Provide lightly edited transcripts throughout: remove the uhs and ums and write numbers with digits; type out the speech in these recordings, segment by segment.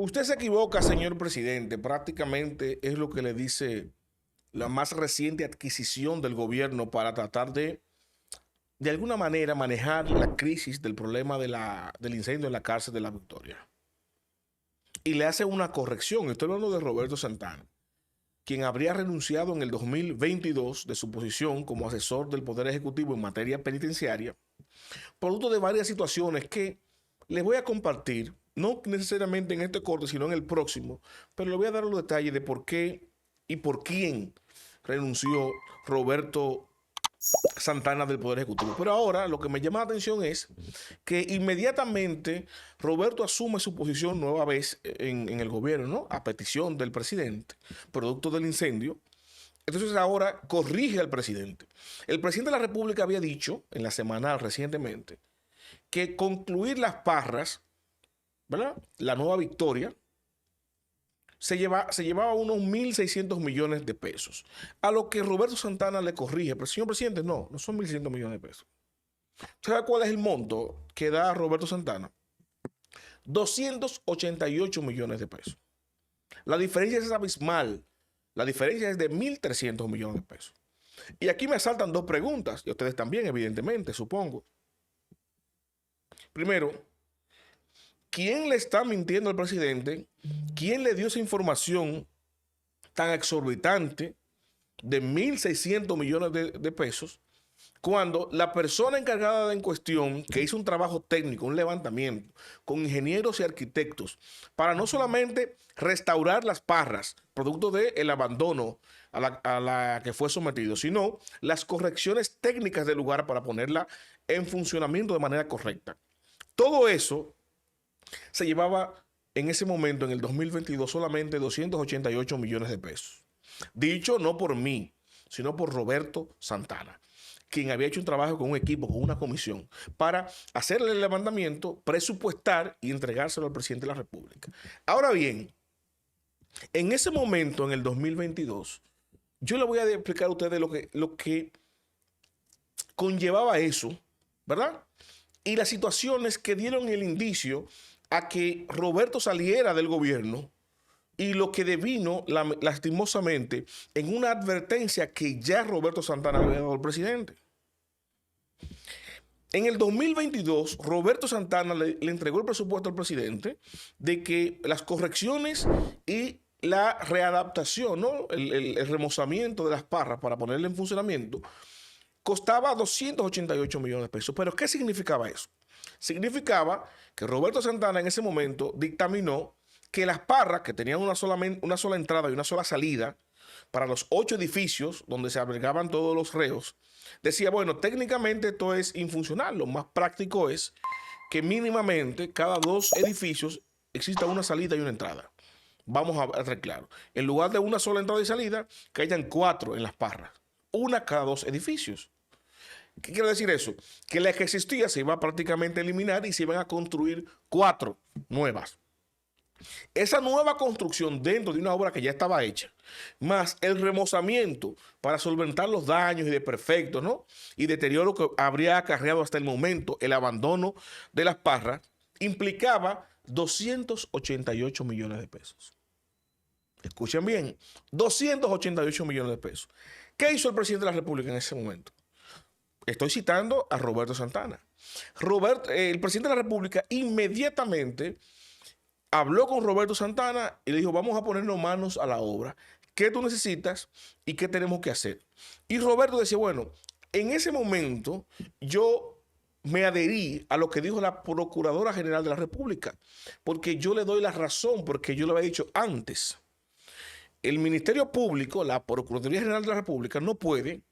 Usted se equivoca, señor presidente. Prácticamente es lo que le dice la más reciente adquisición del gobierno para tratar de alguna manera, manejar la crisis del problema del incendio en la cárcel de la Victoria. Y le hace una corrección. Estoy hablando de Roberto Santana, quien habría renunciado en el 2022 de su posición como asesor del Poder Ejecutivo en materia penitenciaria, producto de varias situaciones que les voy a compartir, no necesariamente en este corte, sino en el próximo, pero le voy a dar los detalles de por qué y por quién renunció Roberto Santana del Poder Ejecutivo. Pero ahora lo que me llama la atención es que inmediatamente Roberto asume su posición nueva vez en el gobierno, ¿no? A petición del presidente, producto del incendio. Entonces ahora corrige al presidente. El presidente de la República había dicho en la semanal recientemente que concluir las Parras, ¿verdad? La Nueva Victoria, se llevaba unos 1.600 millones de pesos. A lo que Roberto Santana le corrige, pero señor presidente, no son 1.600 millones de pesos. ¿Sabe cuál es el monto que da Roberto Santana? 288 millones de pesos. La diferencia es abismal. La diferencia es de 1.300 millones de pesos. Y aquí me saltan dos preguntas, y ustedes también, evidentemente, supongo. Primero, ¿quién le está mintiendo al presidente? ¿Quién le dio esa información tan exorbitante de 1.600 millones de pesos cuando la persona encargada en cuestión, que hizo un trabajo técnico, un levantamiento, con ingenieros y arquitectos, para no solamente restaurar las Parras, producto del abandono a la que fue sometido, sino las correcciones técnicas del lugar para ponerla en funcionamiento de manera correcta? Todo eso se llevaba en ese momento, en el 2022, solamente 288 millones de pesos. Dicho no por mí, sino por Roberto Santana, quien había hecho un trabajo con un equipo, con una comisión, para hacerle el levantamiento, presupuestar y entregárselo al presidente de la República. Ahora bien, en ese momento, en el 2022, yo le voy a explicar a ustedes lo que conllevaba eso, ¿verdad? Y las situaciones que dieron el indicio a que Roberto saliera del gobierno y lo que devino lastimosamente en una advertencia que ya Roberto Santana había dado al presidente. En el 2022, Roberto Santana le entregó el presupuesto al presidente de que las correcciones y la readaptación, ¿no? El remozamiento de las Parras para ponerle en funcionamiento, costaba 288 millones de pesos. ¿Pero qué significaba eso? Significaba que Roberto Santana en ese momento dictaminó que las Parras, que tenían una sola entrada y una sola salida para los 8 edificios donde se albergaban todos los reos, decía, bueno, técnicamente esto es infuncional. Lo más práctico es que mínimamente cada 2 edificios exista una salida y una entrada. Vamos a estar claros. En lugar de una sola entrada y salida, que hayan 4 en las Parras. Una cada 2 edificios. ¿Qué quiere decir eso? Que la que existía se iba a prácticamente eliminar y se iban a construir 4 nuevas. Esa nueva construcción dentro de una obra que ya estaba hecha, más el remozamiento para solventar los daños y desperfectos, ¿no? Y deterioro que habría acarreado hasta el momento el abandono de las Parras, implicaba 288 millones de pesos. Escuchen bien, 288 millones de pesos. ¿Qué hizo el presidente de la República en ese momento? Estoy citando a Roberto Santana. El presidente de la República inmediatamente habló con Roberto Santana y le dijo, vamos a ponernos manos a la obra. ¿Qué tú necesitas y qué tenemos que hacer? Y Roberto decía, bueno, en ese momento yo me adherí a lo que dijo la Procuradora General de la República, porque yo le doy la razón, porque yo lo había dicho antes. El Ministerio Público, la Procuraduría General de la República, no puede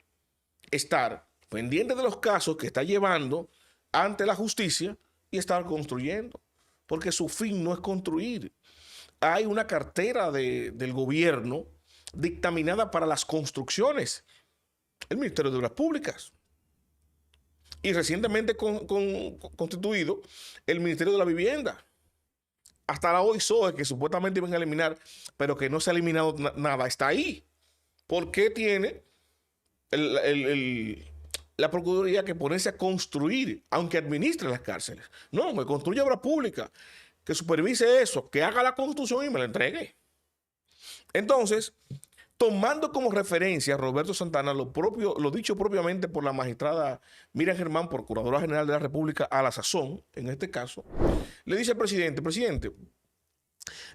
estar pendiente de los casos que está llevando ante la justicia y estar construyendo, porque su fin no es construir. Hay una cartera del gobierno dictaminada para las construcciones, el Ministerio de Obras Públicas, y recientemente constituido el Ministerio de la Vivienda. Hasta la OISOE, que supuestamente iban a eliminar, pero que no se ha eliminado nada, está ahí. ¿Por qué tiene la Procuraduría que ponerse a construir, aunque administre las cárceles? No, me construye obra pública, que supervise eso, que haga la Constitución y me la entregue. Entonces, tomando como referencia a Roberto Santana lo dicho propiamente por la magistrada Miriam Germán, Procuradora General de la República, a la sazón, en este caso, le dice al presidente,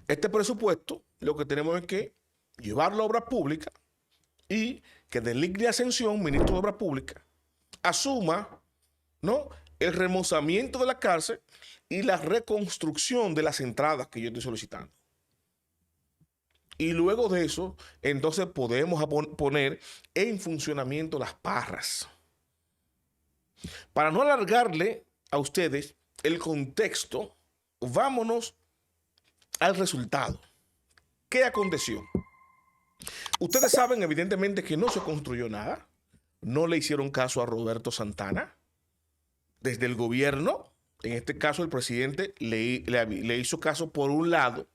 este presupuesto lo que tenemos es que llevarlo a obras públicas y que del LIC de Ascensión, ministro de Obras Públicas, asuma, ¿no?, el remozamiento de la cárcel y la reconstrucción de las entradas que yo estoy solicitando. Y luego de eso, entonces podemos poner en funcionamiento las parras. Para no alargarle a ustedes el contexto, vámonos al resultado. ¿Qué aconteció? Ustedes saben evidentemente que no se construyó nada. No le hicieron caso a Roberto Santana. Desde el gobierno, en este caso el presidente le hizo caso por un lado,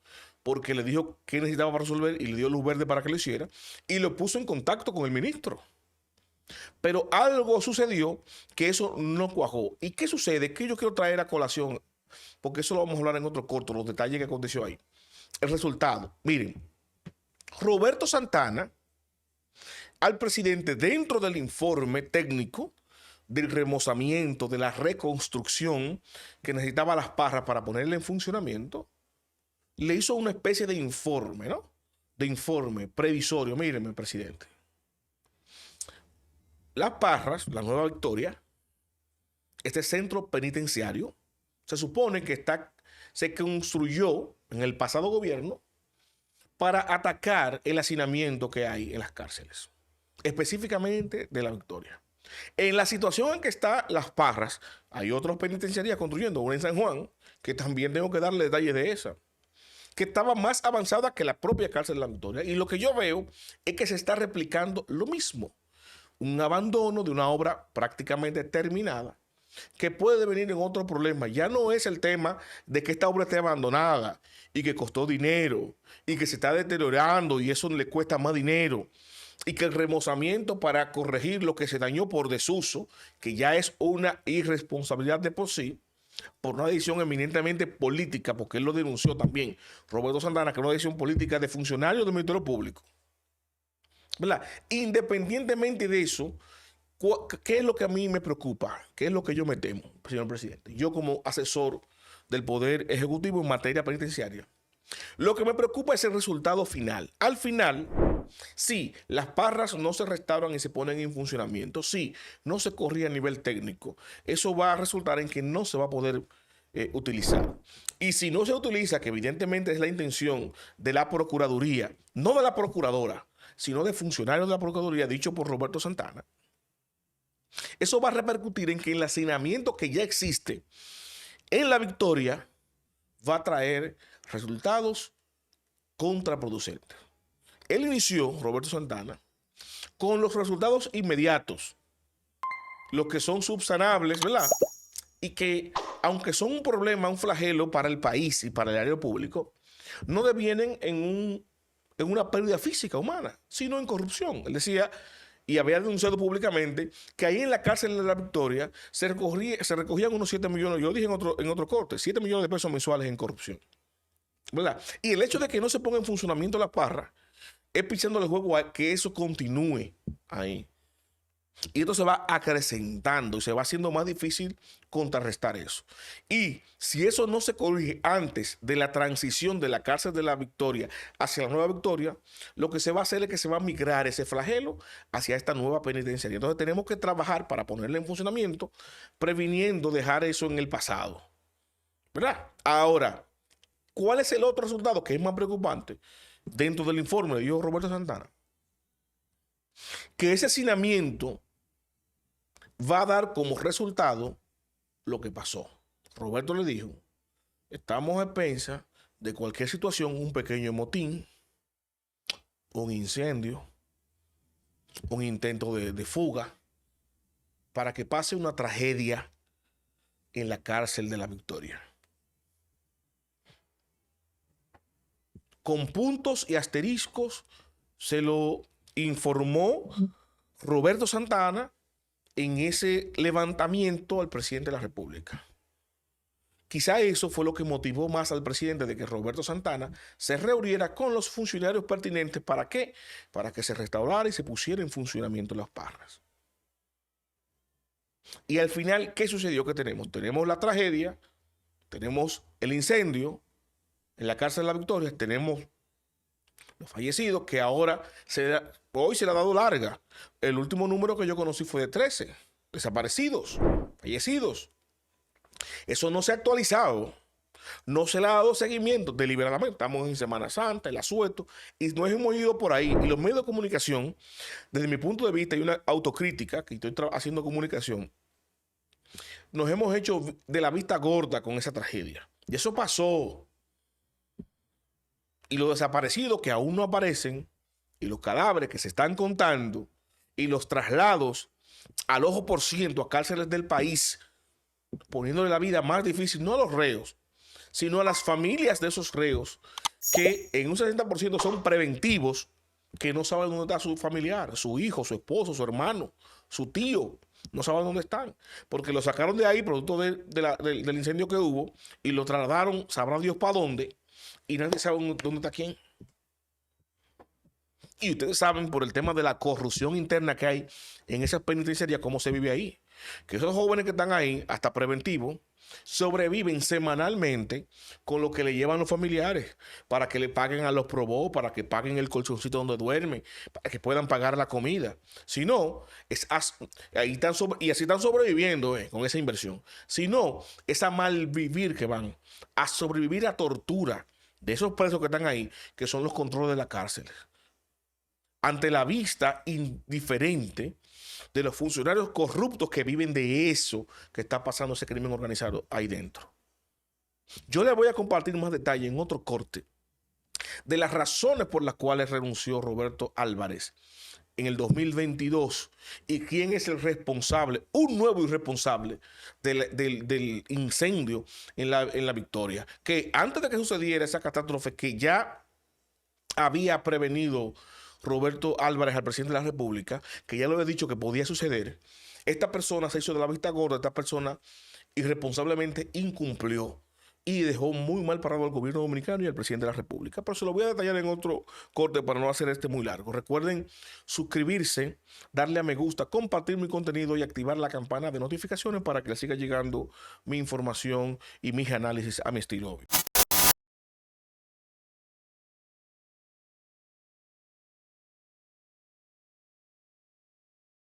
porque le dijo qué necesitaba para resolver y le dio luz verde para que lo hiciera, y lo puso en contacto con el ministro. Pero algo sucedió que eso no cuajó. ¿Y qué sucede? Que yo quiero traer a colación, porque eso lo vamos a hablar en otro corto, los detalles que aconteció ahí. El resultado. Miren, Roberto Santana, al presidente, dentro del informe técnico del remozamiento, de la reconstrucción que necesitaba las parras para ponerle en funcionamiento, le hizo una especie de informe, ¿no? De informe previsorio. Mírenme, presidente. Las Parras, la Nueva Victoria, este centro penitenciario, se supone que se construyó en el pasado gobierno para atacar el hacinamiento que hay en las cárceles, específicamente de la Victoria. En la situación en que están Las Parras, hay otras penitenciarías construyendo, una en San Juan, que también tengo que darle detalles de esa, que estaba más avanzada que la propia cárcel de la Victoria. Y lo que yo veo es que se está replicando lo mismo. Un abandono de una obra prácticamente terminada, que puede venir en otro problema. Ya no es el tema de que esta obra esté abandonada y que costó dinero y que se está deteriorando y eso le cuesta más dinero, y que el remozamiento para corregir lo que se dañó por desuso, que ya es una irresponsabilidad de por sí, por una decisión eminentemente política, porque él lo denunció también, Roberto Santana, que es una decisión política de funcionarios del Ministerio Público, ¿verdad? Independientemente de eso, ¿qué es lo que a mí me preocupa? ¿Qué es lo que yo me temo, señor presidente? Yo como asesor del Poder Ejecutivo en materia penitenciaria, lo que me preocupa es el resultado final. Al final, sí, las parras no se restauran y se ponen en funcionamiento. Sí, no se corría a nivel técnico. Eso va a resultar en que no se va a poder utilizar. Y si no se utiliza, que evidentemente es la intención de la Procuraduría, no de la Procuradora, sino de funcionarios de la Procuraduría, dicho por Roberto Santana, eso va a repercutir en que el hacinamiento que ya existe en la Victoria va a traer resultados contraproducentes. Él inició, Roberto Santana, con los resultados inmediatos, los que son subsanables, ¿verdad? Y que, aunque son un problema, un flagelo para el país y para el área público, no devienen en una pérdida física humana, sino en corrupción. Él decía, y había denunciado públicamente, que ahí en la cárcel de la Victoria se recogían unos 7 millones, yo dije en otro corte, 7 millones de pesos mensuales en corrupción, ¿verdad? Y el hecho de que no se ponga en funcionamiento la parra es pisándole el juego a que eso continúe ahí. Y esto se va acrecentando y se va haciendo más difícil contrarrestar eso. Y si eso no se corrige antes de la transición de la cárcel de la Victoria hacia la Nueva Victoria, lo que se va a hacer es que se va a migrar ese flagelo hacia esta nueva penitenciaria. Entonces tenemos que trabajar para ponerla en funcionamiento, previniendo dejar eso en el pasado, ¿verdad? Ahora, ¿cuál es el otro resultado que es más preocupante? Dentro del informe dijo Roberto Santana que ese hacinamiento va a dar como resultado lo que pasó. Roberto le dijo, estamos a expensas de cualquier situación, un pequeño motín, un incendio, un intento de fuga, para que pase una tragedia en la cárcel de la Victoria. Con puntos y asteriscos se lo informó Roberto Santana en ese levantamiento al presidente de la República. Quizá eso fue lo que motivó más al presidente de que Roberto Santana se reuniera con los funcionarios pertinentes. ¿Para qué? Para que se restaurara y se pusiera en funcionamiento las Parras. Y al final, ¿qué sucedió? ¿Qué tenemos? Tenemos la tragedia, tenemos el incendio en la cárcel de la Victoria, tenemos los fallecidos, que ahora hoy se le ha dado larga. El último número que yo conocí fue de 13 desaparecidos, fallecidos. Eso no se ha actualizado, no se le ha dado seguimiento deliberadamente. Estamos en Semana Santa, el asueto, y nos hemos ido por ahí. Y los medios de comunicación, desde mi punto de vista, y una autocrítica, que estoy haciendo comunicación, nos hemos hecho de la vista gorda con esa tragedia. Y eso pasó. Y los desaparecidos que aún no aparecen, y los cadáveres que se están contando, y los traslados al ojo por ciento a cárceles del país, poniéndole la vida más difícil, no a los reos, sino a las familias de esos reos, que en un 60% son preventivos, que no saben dónde está su familiar, su hijo, su esposo, su hermano, su tío, no saben dónde están, porque lo sacaron de ahí, producto del incendio que hubo, y lo trasladaron, sabrá Dios para dónde, y nadie sabe dónde está quién. Y ustedes saben, por el tema de la corrupción interna que hay en esas penitenciarías, cómo se vive ahí. Que esos jóvenes que están ahí, hasta preventivos, sobreviven semanalmente con lo que le llevan los familiares, para que le paguen a los probos, para que paguen el colchoncito donde duermen, para que puedan pagar la comida. Si no, ahí están y así están sobreviviendo con esa inversión. Si no, es a malvivir que van, a sobrevivir a tortura de esos presos que están ahí, que son los controles de la cárcel. Ante la vista indiferente de los funcionarios corruptos que viven de eso que está pasando, ese crimen organizado ahí dentro. Yo les voy a compartir más detalle en otro corte de las razones por las cuales renunció Roberto Álvarez en el 2022 y quién es el responsable, un nuevo irresponsable del incendio en la Victoria, que antes de que sucediera esa catástrofe que ya había prevenido Roberto Álvarez al presidente de la República, que ya lo había dicho que podía suceder, esta persona se hizo de la vista gorda, esta persona irresponsablemente incumplió y dejó muy mal parado al gobierno dominicano y al presidente de la República. Pero se lo voy a detallar en otro corte para no hacer este muy largo. Recuerden suscribirse, darle a me gusta, compartir mi contenido y activar la campana de notificaciones para que le siga llegando mi información y mis análisis a mi estilo.